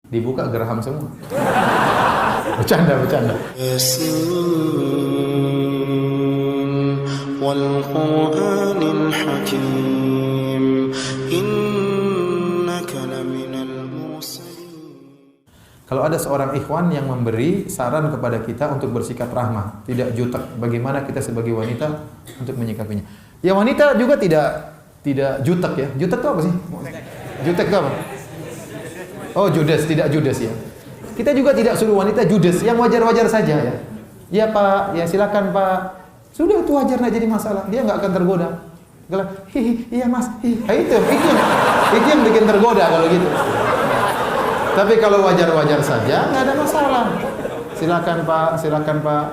Dibuka geraham semua. Bercanda. Yasin wal Qur'anil Hakim innaka laminal mursalin. Kalau ada seorang ikhwan yang memberi saran kepada kita untuk bersikap rahmah, tidak jutek, bagaimana kita sebagai wanita untuk menyikapinya? Ya wanita juga tidak jutek ya. Jutek itu apa sih? Jutek itu apa? Oh, judes, tidak judes ya. Kita juga tidak suruh wanita judes, yang wajar-wajar saja ya. Ya Pak, ya silakan Pak. Sudah itu wajar, nggak jadi masalah. Dia nggak akan tergoda. Kalau iya Mas, itu yang bikin tergoda kalau gitu. Tapi kalau wajar-wajar saja, nggak ada masalah. Silakan Pak, silakan Pak.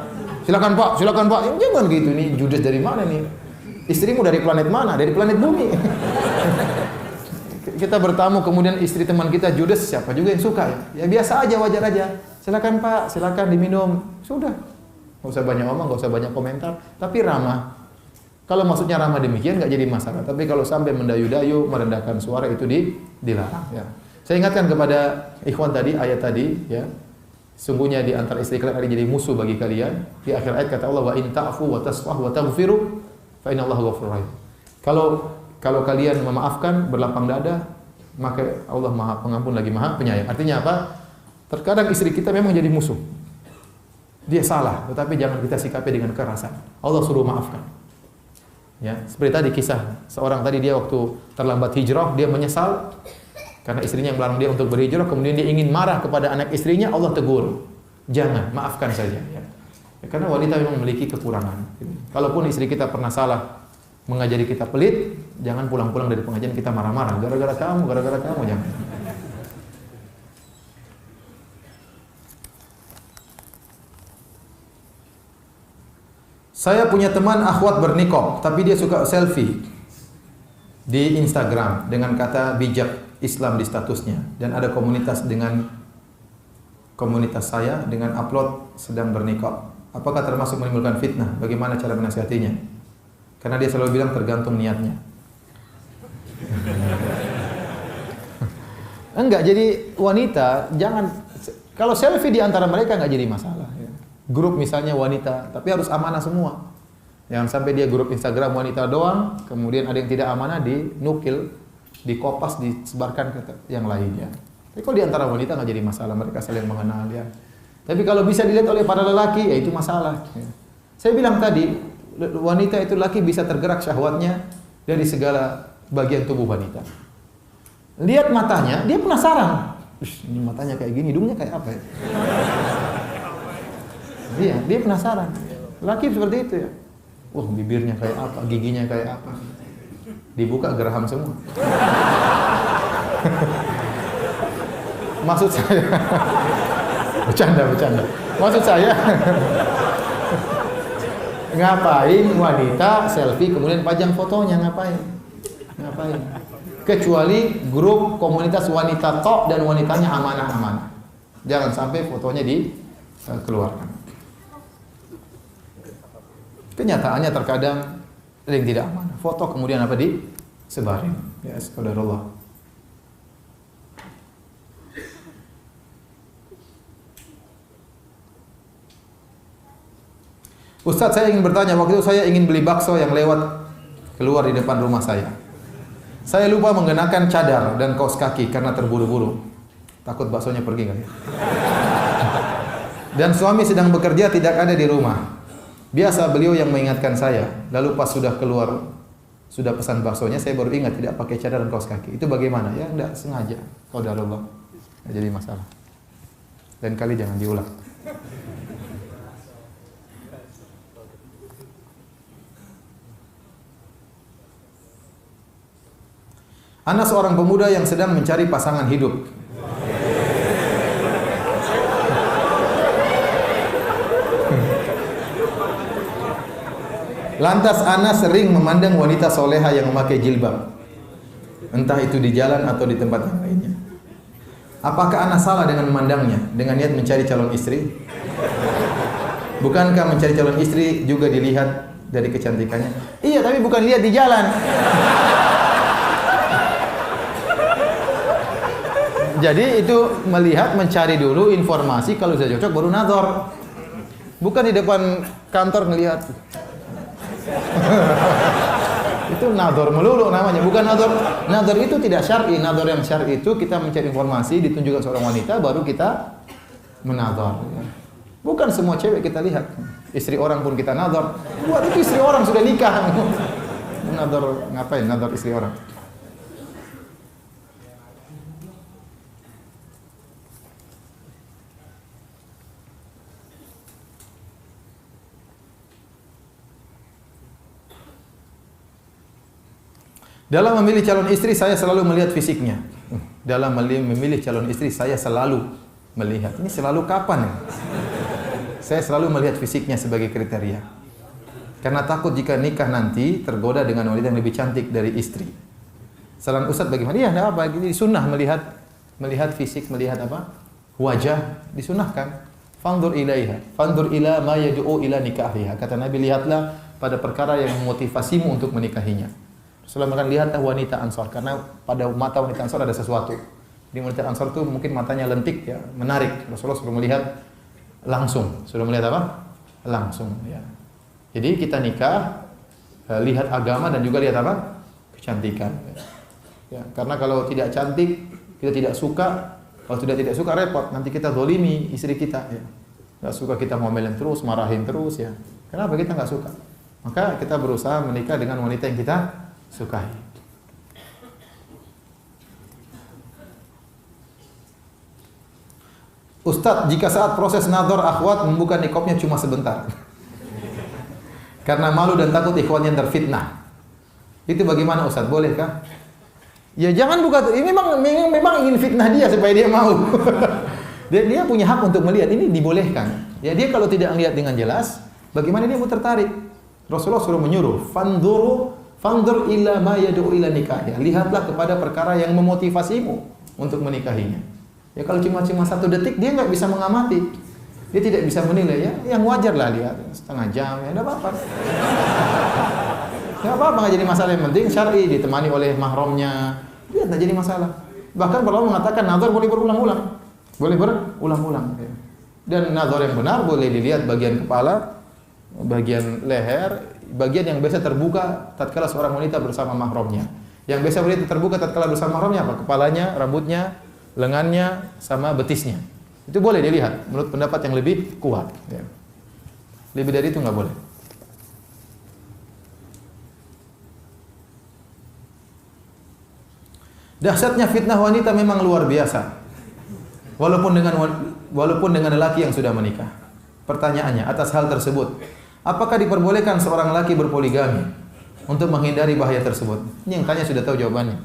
Silakan Pak, silakan Pak. Jangan gitu, ini judes dari mana nih? Istrimu dari planet mana? Dari planet bumi. Kita bertamu kemudian istri teman kita judes, siapa juga yang suka ya? Ya biasa aja, wajar aja. Silakan Pak, silakan diminum. Sudah. Enggak usah banyak ngomong, enggak usah banyak komentar, tapi ramah. Kalau maksudnya ramah demikian enggak jadi masalah. Tapi kalau sampai mendayu-dayu, merendahkan suara itu dilarang ya. Saya ingatkan kepada ikhwan tadi ayat tadi ya. Sungguhnya di antara istri kalian ada jadi musuh bagi kalian. Di akhir ayat kata Allah wa in ta'fu wa tasfahu wa taghfiru fa innallaha ghafurur rahim. Kalau kalian memaafkan, berlapang dada, maka Allah Maha Pengampun lagi Maha Penyayang. Artinya apa? Terkadang istri kita memang jadi musuh. Dia salah, tetapi jangan kita sikapi dengan kekerasan. Allah suruh maafkan. Ya, seperti tadi kisah seorang tadi, dia waktu terlambat hijrah, dia menyesal karena istrinya yang melarang dia untuk berhijrah, kemudian dia ingin marah kepada anak istrinya, Allah tegur. Jangan, maafkan saja ya. Karena wanita memang memiliki kekurangan. Kalaupun istri kita pernah salah mengajari kita pelit, jangan pulang-pulang dari pengajian kita marah-marah, gara-gara kamu, jangan. Saya punya teman akhwat berniqab, tapi dia suka selfie di Instagram dengan kata bijak Islam di statusnya, dan ada komunitas saya dengan upload sedang berniqab. Apakah termasuk menimbulkan fitnah? Bagaimana cara menasihatinya? Karena dia selalu bilang tergantung niatnya. Enggak, jadi wanita jangan, kalau selfie di antara mereka enggak jadi masalah ya. Grup misalnya wanita, tapi harus amanah semua. Jangan sampai dia grup Instagram wanita doang, kemudian ada yang tidak amanah dinukil, dikopas, disebarkan ke yang lainnya. Tapi kalau di antara wanita enggak jadi masalah, mereka saling mengenal ya. Tapi kalau bisa dilihat oleh para lelaki, ya itu masalah ya. Saya bilang tadi, wanita itu laki bisa tergerak syahwatnya dari segala bagian tubuh wanita. Lihat matanya, dia penasaran. Ini matanya kayak gini, hidungnya kayak apa ya? Dia penasaran. Laki seperti itu ya. Wah, bibirnya kayak apa, giginya kayak apa. Dibuka geraham semua. Maksud saya bercanda. Maksud saya ngapain wanita selfie kemudian pajang fotonya, ngapain? Kecuali grup komunitas wanita tok dan wanitanya amanah. Jangan sampai fotonya dikeluarkan. Kenyataannya terkadang ada yang tidak amanah. Foto kemudian apa disebarin. Ya, qadarullah. Ustaz, saya ingin bertanya, waktu itu saya ingin beli bakso yang lewat keluar di depan rumah saya. Saya lupa mengenakan cadar dan kaos kaki karena terburu-buru. Takut baksonya pergi kan? Dan suami sedang bekerja, tidak ada di rumah. Biasa beliau yang mengingatkan saya. Lalu pas sudah keluar, sudah pesan baksonya, saya baru ingat tidak pakai cadar dan kaos kaki. Itu bagaimana? Ya enggak sengaja. Qadarullah. Enggak jadi masalah. Lain kali jangan diulang. Ana seorang pemuda yang sedang mencari pasangan hidup. Lantas Ana sering memandang wanita soleha yang memakai jilbab, entah itu di jalan atau di tempat yang lainnya. Apakah Ana salah dengan memandangnya dengan niat mencari calon istri? Bukankah mencari calon istri juga dilihat dari kecantikannya? Iya, tapi bukan lihat di jalan. Jadi itu melihat, mencari dulu informasi, kalau sudah cocok baru nador. Bukan di depan kantor ngelihat. Itu nador melulu namanya, bukan nador. Nador itu tidak syar'i. Nador yang syar'i itu kita mencari informasi, ditunjukkan seorang wanita, baru kita menador. Bukan semua cewek kita lihat. Istri orang pun kita nador. Buat itu istri orang sudah nikah. Nador ngapain? Nador istri orang. Dalam memilih calon istri saya selalu melihat fisiknya. Dalam memilih calon istri saya selalu melihat. Ini selalu kapan ya? Saya selalu melihat fisiknya sebagai kriteria. Karena takut jika nikah nanti tergoda dengan wanita yang lebih cantik dari istri. Saran Ustaz bagaimana? Iya, enggak apa, ini sunnah melihat fisik, melihat apa? Wajah disunahkan. Fandur ilaiha, fandur ila ma yad'u ila nikahiha. Kata Nabi, lihatlah pada perkara yang memotivasimu untuk menikahinya. Rasulullah akan lihatlah wanita Ansor, karena pada mata wanita Ansor ada sesuatu. Di wanita Ansor itu mungkin matanya lentik ya, menarik. Rasulullah suruh melihat langsung. Suruh melihat apa? Langsung ya. Jadi kita nikah lihat agama dan juga lihat apa? Kecantikan. Ya, karena kalau tidak cantik, kita tidak suka. Kalau tidak suka repot, nanti kita zalimi istri kita ya. Enggak suka kita ngomelin terus, marahin terus ya. Kenapa kita enggak suka? Maka kita berusaha menikah dengan wanita yang kita sukai. Ustadz, jika saat proses nador akhwat membuka nikopnya cuma sebentar karena malu dan takut ikhwannya terfitnah, itu bagaimana Ustadz? Bolehkah? Ya jangan buka. Ini memang ingin fitnah dia supaya dia mau. dia punya hak untuk melihat. Ini dibolehkan. Ya dia kalau tidak melihat dengan jelas, bagaimana dia mau tertarik? Rasulullah suruh menyuruh, fandur ila ma yad'u ila nikahnya. Lihatlah kepada perkara yang memotivasimu untuk menikahinya. Ya kalau cuma 1 detik dia nggak bisa mengamati. Dia tidak bisa menilai ya. Yang wajar lah lihat setengah jam ya enggak apa-apa. Enggak apa-apa, enggak jadi masalah. Yang penting syar'i, ditemani oleh mahramnya. Lihat enggak jadi masalah. Bahkan para ulama mengatakan nazar boleh berulang-ulang. Boleh berulang-ulang ya. Dan nazar yang benar boleh dilihat bagian kepala, bagian leher, bagian yang biasa terbuka tatkala seorang wanita bersama mahramnya. Yang biasa wanita terbuka tatkala bersama mahramnya apa? Kepalanya, rambutnya, lengannya, sama betisnya. Itu boleh dilihat menurut pendapat yang lebih kuat. Ya. Lebih dari itu nggak boleh. Dahsyatnya fitnah wanita memang luar biasa. Walaupun dengan lelaki yang sudah menikah. Pertanyaannya atas hal tersebut, apakah diperbolehkan seorang lelaki berpoligami untuk menghindari bahaya tersebut? Ini yang tanya sudah tahu jawabannya.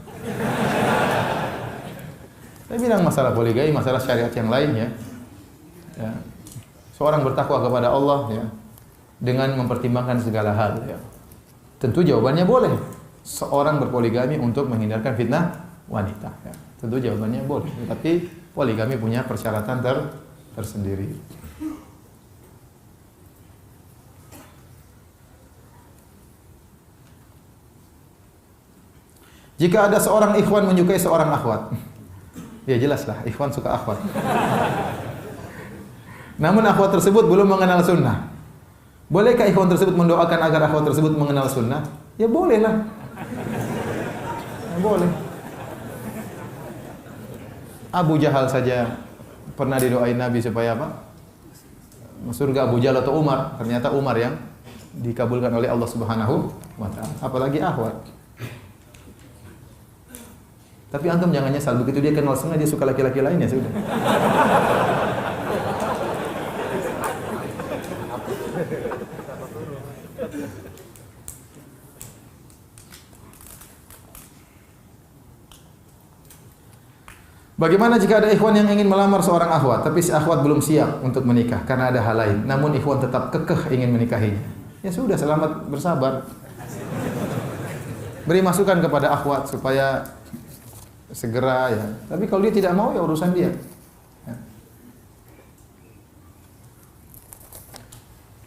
Saya bilang masalah poligami, masalah syariat yang lainnya. Ya. Seorang bertakwa kepada Allah ya, dengan mempertimbangkan segala hal. Ya. Tentu jawabannya boleh. Seorang berpoligami untuk menghindarkan fitnah wanita. Ya. Tentu jawabannya boleh. Tapi poligami punya persyaratan tersendiri. Jika ada seorang ikhwan menyukai seorang akhwat, ya jelaslah, ikhwan suka akhwat. Namun akhwat tersebut belum mengenal sunnah. Bolehkah ikhwan tersebut mendoakan agar akhwat tersebut mengenal sunnah? Ya bolehlah. Ya, boleh. Abu Jahal saja pernah didoain Nabi supaya apa? Surga Abu Jahal atau Umar. Ternyata Umar yang dikabulkan oleh Allah Subhanahu wa taala. Apalagi akhwat. Tapi antum jangan nyesal, begitu dia kenal sunnah dia suka laki-laki lain ya sudah. Bagaimana jika ada ikhwan yang ingin melamar seorang akhwat, tapi si akhwat belum siap untuk menikah karena ada hal lain, namun ikhwan tetap kekeh ingin menikahinya? Ya sudah, selamat bersabar. Beri masukan kepada akhwat supaya segera ya. Tapi kalau dia tidak mau ya urusan dia. Ya.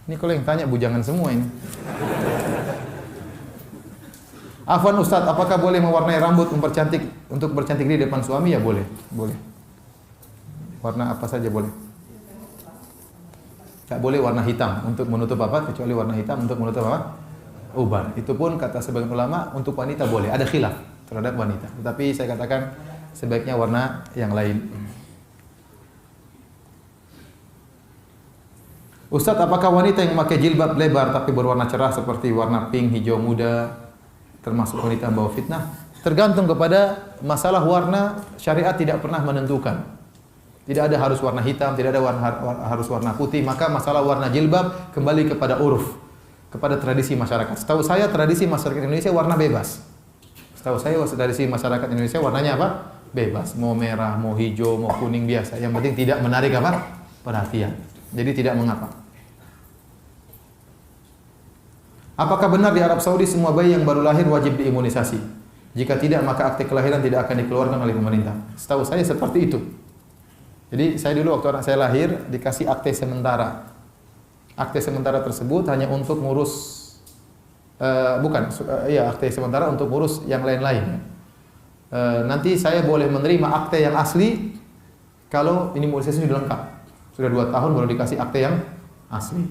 Ini kalau yang tanya bujangan semua ini. Afwan Ustadz, apakah boleh mewarnai rambut untuk bercantik diri depan suami? Ya boleh, boleh. Warna apa saja boleh. Tak boleh warna hitam untuk menutup apa? Kecuali warna hitam untuk menutup apa? Uban. Itu pun kata sebagian ulama untuk wanita boleh. Ada khilaf terhadap wanita. Tetapi saya katakan sebaiknya warna yang lain. Ustaz, apakah wanita yang memakai jilbab lebar tapi berwarna cerah seperti warna pink, hijau muda termasuk wanita yang bawa fitnah? Tergantung kepada masalah warna, syariat tidak pernah menentukan. Tidak ada harus warna hitam, tidak ada harus warna putih, maka masalah warna jilbab kembali kepada uruf, kepada tradisi masyarakat. Setahu saya tradisi masyarakat Indonesia warna bebas. Setahu saya tradisi masyarakat Indonesia warnanya apa? Bebas, mau merah, mau hijau, mau kuning biasa. Yang penting tidak menarik apa? Perhatian. Jadi tidak mengapa. Apakah benar di Arab Saudi semua bayi yang baru lahir wajib diimunisasi? Jika tidak, maka akte kelahiran tidak akan dikeluarkan oleh pemerintah. Setahu saya seperti itu. Jadi saya dulu waktu anak saya lahir dikasih akte sementara. Akte sementara tersebut hanya untuk ngurus akte sementara untuk ngurus yang lain-lain. Nanti saya boleh menerima akte yang asli kalau imunisasi sudah lengkap. Sudah 2 tahun baru dikasih akte yang asli.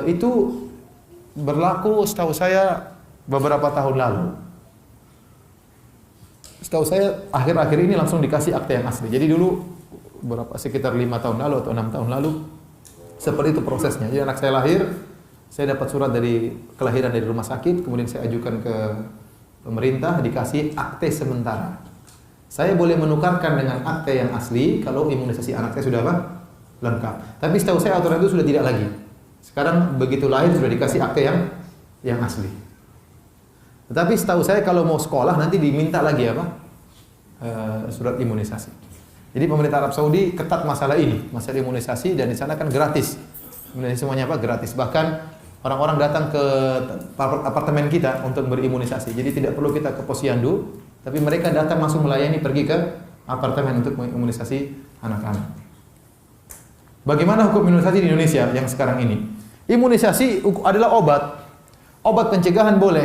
Itu berlaku setahu saya beberapa tahun lalu. Setahu saya akhir-akhir ini langsung dikasih akte yang asli. Jadi dulu sekitar 5 tahun lalu atau 6 tahun lalu seperti itu prosesnya. Jadi anak saya lahir, saya dapat surat dari kelahiran dari rumah sakit, kemudian saya ajukan ke pemerintah, dikasih akte sementara. Saya boleh menukarkan dengan akte yang asli kalau imunisasi anak saya sudah apa? Lengkap. Tapi setahu saya aturan itu sudah tidak lagi. Sekarang begitu lahir sudah dikasih akte yang asli. Tetapi setahu saya kalau mau sekolah nanti diminta lagi apa? Surat imunisasi. Jadi pemerintah Arab Saudi ketat masalah ini, masalah imunisasi, dan di sana kan gratis. Imunisasi semuanya apa? Gratis. Bahkan orang-orang datang ke apartemen kita untuk berimunisasi. Jadi tidak perlu kita ke posyandu, tapi mereka datang langsung melayani pergi ke apartemen untuk mengimunisasi anak-anak. Bagaimana hukum imunisasi di Indonesia yang sekarang ini? Imunisasi adalah obat. Obat pencegahan boleh.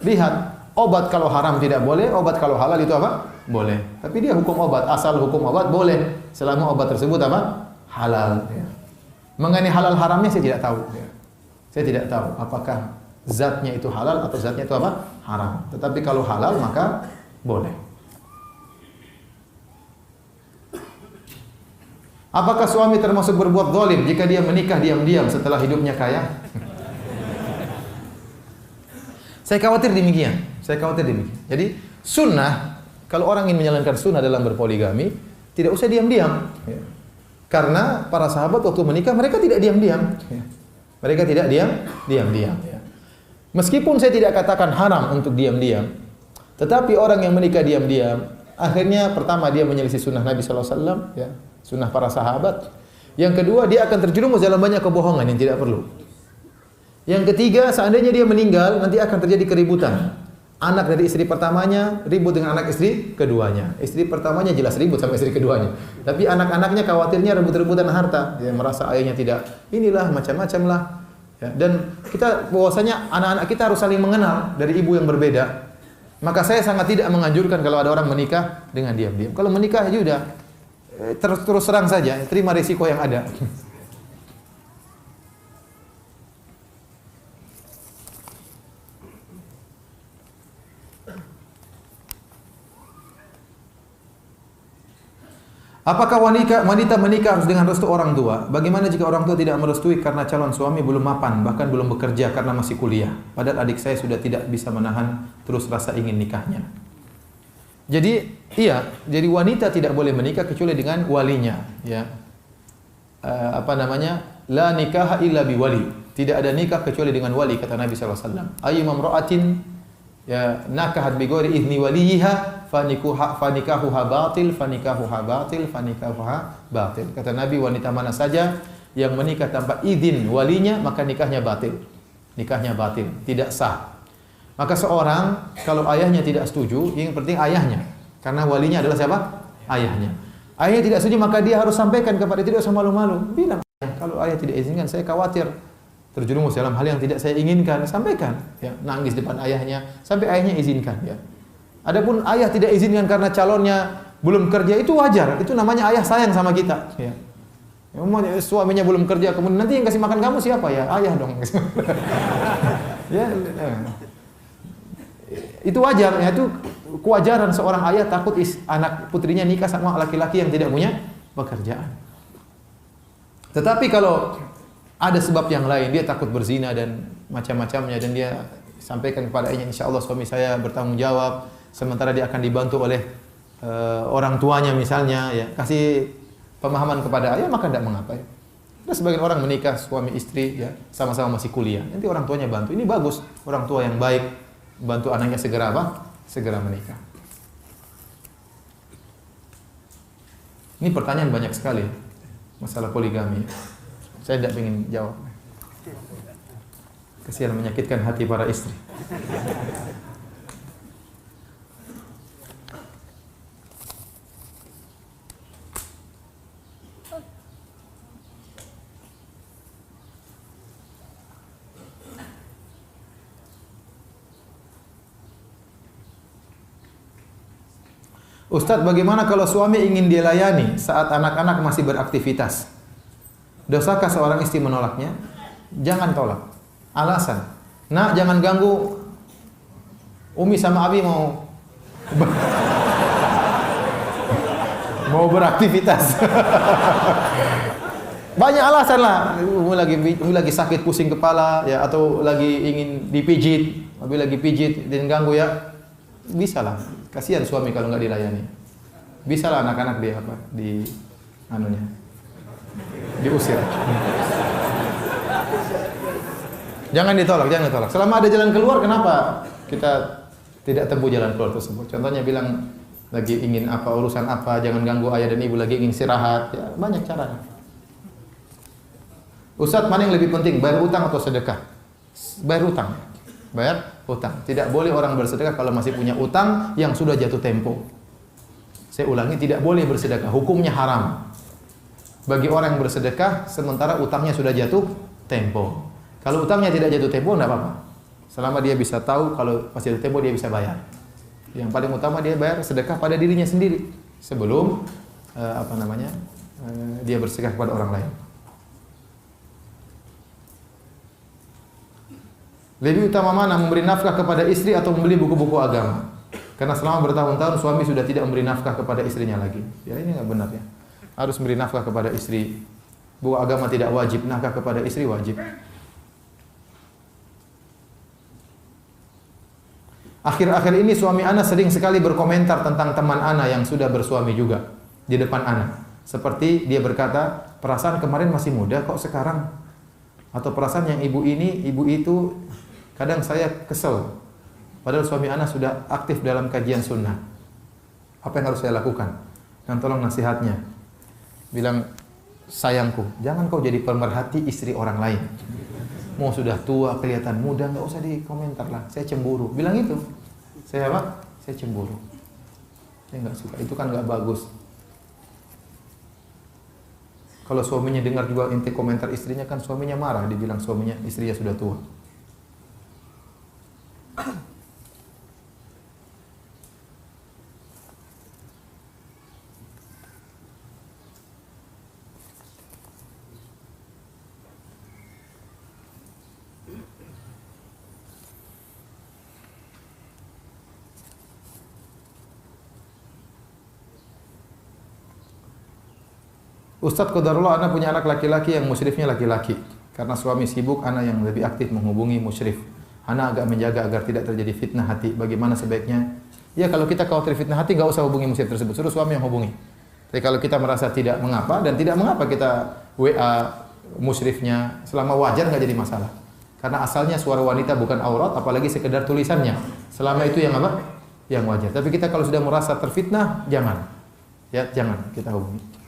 Lihat, obat kalau haram tidak boleh, obat kalau halal itu apa? Boleh. Tapi dia hukum obat, asal hukum obat boleh selama obat tersebut apa? Halal. Ya. Mengenai halal haramnya saya tidak tahu. Ya. Saya tidak tahu apakah zatnya itu halal atau zatnya itu apa? Haram. Tetapi kalau halal maka boleh. Apakah suami termasuk berbuat zalim jika dia menikah diam-diam setelah hidupnya kaya? Saya khawatir demikian. Jadi sunnah, kalau orang ingin menjalankan sunnah dalam berpoligami, tidak usah diam-diam. Ya. Karena para sahabat waktu menikah mereka tidak diam-diam. Ya. Mereka tidak diam-diam. Ya. Meskipun saya tidak katakan haram untuk diam-diam, tetapi orang yang menikah diam-diam, akhirnya pertama dia menyelisih sunnah Nabi SAW, ya, sunnah para sahabat. Yang kedua, dia akan terjerumus dalam banyak kebohongan yang tidak perlu. Yang ketiga, seandainya dia meninggal, nanti akan terjadi keributan. Anak dari istri pertamanya ribut dengan anak istri keduanya. Istri pertamanya jelas ribut sama istri keduanya. Tapi anak-anaknya khawatirnya rebut-rebutan harta. Dia merasa ayahnya tidak, inilah macam-macam lah. Ya, dan kita bahwasanya anak-anak kita harus saling mengenal dari ibu yang berbeda. Maka saya sangat tidak menganjurkan kalau ada orang menikah dengan diam-diam. Kalau menikah ya sudah terus terang saja, terima risiko yang ada. Apakah wanita menikah harus dengan restu orang tua? Bagaimana jika orang tua tidak merestui karena calon suami belum mapan, bahkan belum bekerja karena masih kuliah? Padahal adik saya sudah tidak bisa menahan terus rasa ingin nikahnya. Jadi, jadi wanita tidak boleh menikah kecuali dengan walinya, ya. La nikaha illa biwali. Tidak ada nikah kecuali dengan wali, kata Nabi sallallahu alaihi wasallam. Ayyuma imra'atin ya nakahat bi ghairi idzni waliha fanikahuha batil. Kata Nabi, wanita mana saja yang menikah tanpa izin walinya, maka nikahnya batil. Nikahnya batil, tidak sah. Maka seorang kalau ayahnya tidak setuju, yang penting ayahnya. Karena walinya adalah siapa? Ayahnya. Ayahnya tidak setuju, maka dia harus sampaikan kepada, tidak usah malu-malu. Bilang, kalau ayah tidak izinkan, saya khawatir terjerumus dalam hal yang tidak saya inginkan. Sampaikan, ya, nangis depan ayahnya sampai ayahnya izinkan, ya. Adapun ayah tidak izinkan karena calonnya belum kerja itu wajar. Itu namanya ayah sayang sama kita. Ya. Suaminya belum kerja, kemudian nanti yang kasih makan kamu siapa ya? Ayah dong. Ya, itu wajar. Ya, itu kewajaran seorang ayah takut anak putrinya nikah sama laki-laki yang tidak punya pekerjaan. Tetapi kalau ada sebab yang lain, dia takut berzina dan macam-macamnya, dan dia sampaikan kepada ayahnya, insya Allah suami saya bertanggung jawab, sementara dia akan dibantu oleh orang tuanya misalnya, ya kasih pemahaman kepada ayah, maka tidak mengapa. Ya. Ada sebagian orang menikah suami istri, ya sama-sama masih kuliah, nanti orang tuanya bantu, ini bagus, orang tua yang baik bantu anaknya segera apa? Segera menikah. Ini pertanyaan banyak sekali masalah poligami. Saya tidak ingin jawab. Kasihan menyakitkan hati para istri. Ustadz, bagaimana kalau suami ingin dilayani saat anak-anak masih beraktivitas? Dosakah seorang istri menolaknya? Jangan tolak. Alasan, nak jangan ganggu Umi sama Abi mau beraktivitas. Banyak alasan lah. Umi lagi sakit pusing kepala ya, atau lagi ingin dipijit, Abi lagi pijit dan ganggu ya. Bisa lah. Kasihan suami kalau nggak dilayani. Bisa lah anak-anak dia apa? Diusir. Jangan ditolak, jangan ditolak. Selama ada jalan keluar, kenapa kita tidak tempuh jalan keluar tersebut? Contohnya bilang lagi ingin apa, urusan apa, jangan ganggu ayah dan ibu lagi ingin istirahat. Ya, banyak cara. Ustadz, mana yang lebih penting, bayar utang atau sedekah? Bayar utang. Bayar utang. Tidak boleh orang bersedekah kalau masih punya utang yang sudah jatuh tempo. Saya ulangi, tidak boleh bersedekah. Hukumnya haram bagi orang yang bersedekah sementara utangnya sudah jatuh tempo. Kalau utangnya tidak jatuh tempo, tidak apa-apa. Selama dia bisa tahu kalau masih jatuh tempo, dia bisa bayar. Yang paling utama dia bayar sedekah pada dirinya sendiri sebelum dia bersedekah kepada orang lain. Lebih utama mana, memberi nafkah kepada istri atau membeli buku-buku agama? Karena selama bertahun-tahun suami sudah tidak memberi nafkah kepada istrinya lagi. Ya, ini nggak benar ya. Harus memberi nafkah kepada istri. Buku agama tidak wajib, nafkah kepada istri wajib. Akhir-akhir ini suami ana sering sekali berkomentar tentang teman ana yang sudah bersuami juga di depan ana. Seperti dia berkata, perasaan kemarin masih muda kok sekarang. Atau perasaan yang ibu itu, kadang saya kesel. Padahal suami ana sudah aktif dalam kajian sunnah. Apa yang harus saya lakukan? Dan tolong nasihatnya. Bilang, sayangku, jangan kau jadi pemerhati istri orang lain. Mau sudah tua, kelihatan muda, nggak usah dikomentar lah. Saya cemburu. Bilang itu. Saya apa? Saya cemburu. Saya nggak suka. Itu kan nggak bagus. Kalau suaminya dengar juga inti komentar istrinya, kan suaminya marah. Dibilang suaminya, istrinya sudah tua. Ustadz, qadarullah, ana punya anak laki-laki yang musyrifnya laki-laki. Karena suami sibuk, ana yang lebih aktif menghubungi musyrif. Ana agak menjaga agar tidak terjadi fitnah hati. Bagaimana sebaiknya? Ya, kalau kita khawatir fitnah hati, enggak usah hubungi musyrif tersebut. Suruh suami yang hubungi. Tapi kalau kita merasa tidak mengapa, dan tidak mengapa kita WA musyrifnya, selama wajar enggak jadi masalah. Karena asalnya suara wanita bukan aurat, apalagi sekedar tulisannya. Selama itu yang apa? Yang wajar. Tapi kita kalau sudah merasa terfitnah, jangan. Ya, jangan kita hubungi.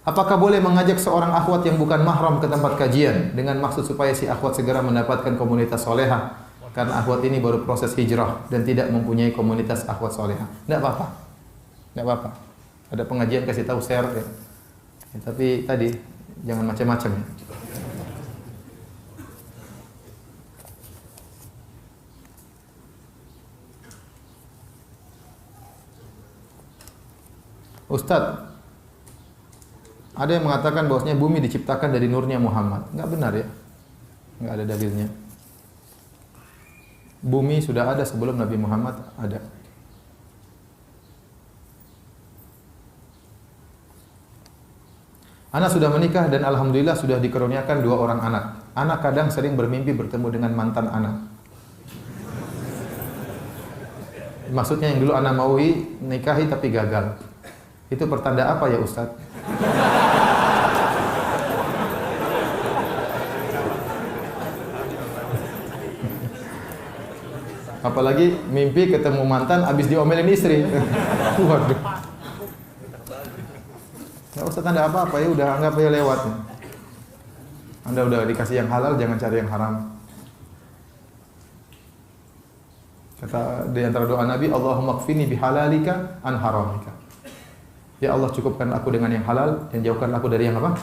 Apakah boleh mengajak seorang akhwat yang bukan mahram ke tempat kajian dengan maksud supaya si akhwat segera mendapatkan komunitas solehah? Karena akhwat ini baru proses hijrah dan tidak mempunyai komunitas akhwat solehah. Tidak apa-apa. Enggak apa-apa. Ada pengajian kasih tahu share ya. Ya, tapi tadi jangan macam-macam ya. Ustadz, ada yang mengatakan bahwasanya bumi diciptakan dari nurnya Muhammad. Enggak benar ya. Enggak ada dalilnya. Bumi sudah ada sebelum Nabi Muhammad ada. Ana sudah menikah dan alhamdulillah sudah dikaruniakan 2 orang anak. Anak kadang sering bermimpi bertemu dengan mantan anak. Maksudnya yang dulu ana maui nikahi tapi gagal. Itu pertanda apa ya Ustaz? Apalagi mimpi ketemu mantan habis diomelin istri. Waduh. Enggak usah tanda apa-apa ya, udah anggap aja lewat. Anda udah dikasih yang halal, jangan cari yang haram. Kata di antara doa Nabi, Allahumma kfini bihalalika an haramika. Ya Allah, cukupkan aku dengan yang halal dan jauhkan aku dari yang apa?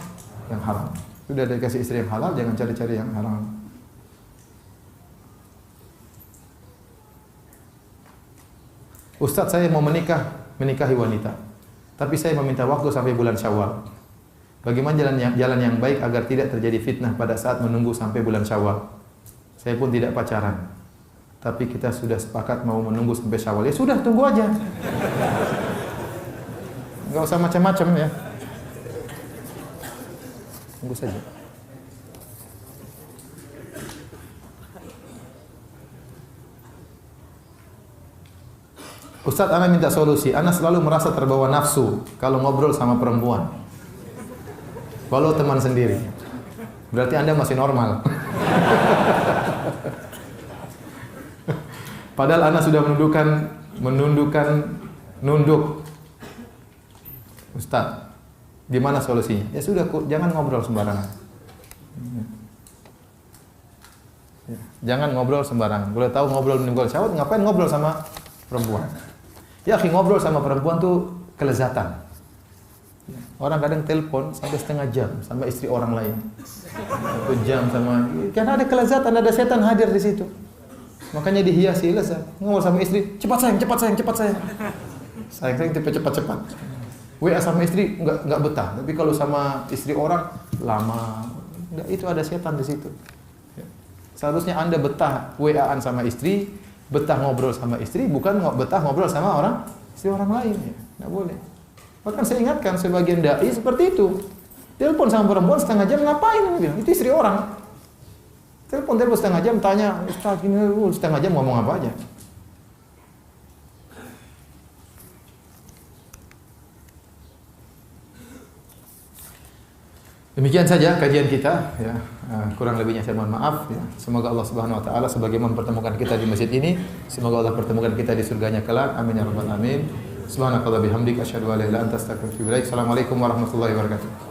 Yang haram. Sudah dikasih istri yang halal, jangan cari-cari yang haram. Ustaz, saya mau menikahi wanita, tapi saya meminta waktu sampai bulan Syawal. Bagaimana jalan yang baik agar tidak terjadi fitnah pada saat menunggu sampai bulan Syawal? Saya pun tidak pacaran, tapi kita sudah sepakat mau menunggu sampai Syawal. Ya sudah, tunggu aja. Enggak usah macam-macam ya. Tunggu saja. Ustaz, ana minta solusi. Ana selalu merasa terbawa nafsu kalau ngobrol sama perempuan. Walau teman sendiri. Berarti Anda masih normal. Padahal ana sudah nunduk. Ustaz, gimana solusinya? Ya sudah, jangan ngobrol sembarangan. Ya, jangan ngobrol sembarangan. Boleh tahu ngobrol syahwat, ngapain ngobrol sama perempuan? Ya, ngobrol sama perempuan tuh kelezatan. Orang kadang telepon sampai setengah jam sama istri orang lain. 1 jam sama, karena ada kelezatan, ada setan hadir di situ. Makanya dihiasi lezat. Ngobrol sama istri, cepat sayang. Sayang cepat. WA sama istri enggak betah, tapi kalau sama istri orang lama. Enggak, itu ada setan di situ. Seharusnya Anda betah WA-an sama istri, betah ngobrol sama istri, bukan betah ngobrol sama istri orang lain. Ya, enggak boleh. Bahkan saya ingatkan sebagian dai seperti itu. Telepon sama perempuan setengah jam, ngapain? Itu istri orang. Telepon setengah jam, tanya, Ustaz ini setengah jam ngomong apa aja. Demikian saja kajian kita ya. Kurang lebihnya saya mohon maaf ya. Semoga Allah Subhanahu wa taala sebagaimana mempertemukan kita di masjid ini, semoga Allah pertemukan kita di surganya kelak. Amin ya rabbal alamin. Subhanakallahumma bihamdika asyhadu an la ilaha illa anta astaghfiruka wa atubu ilaik. Assalamualaikum warahmatullahi wabarakatuh.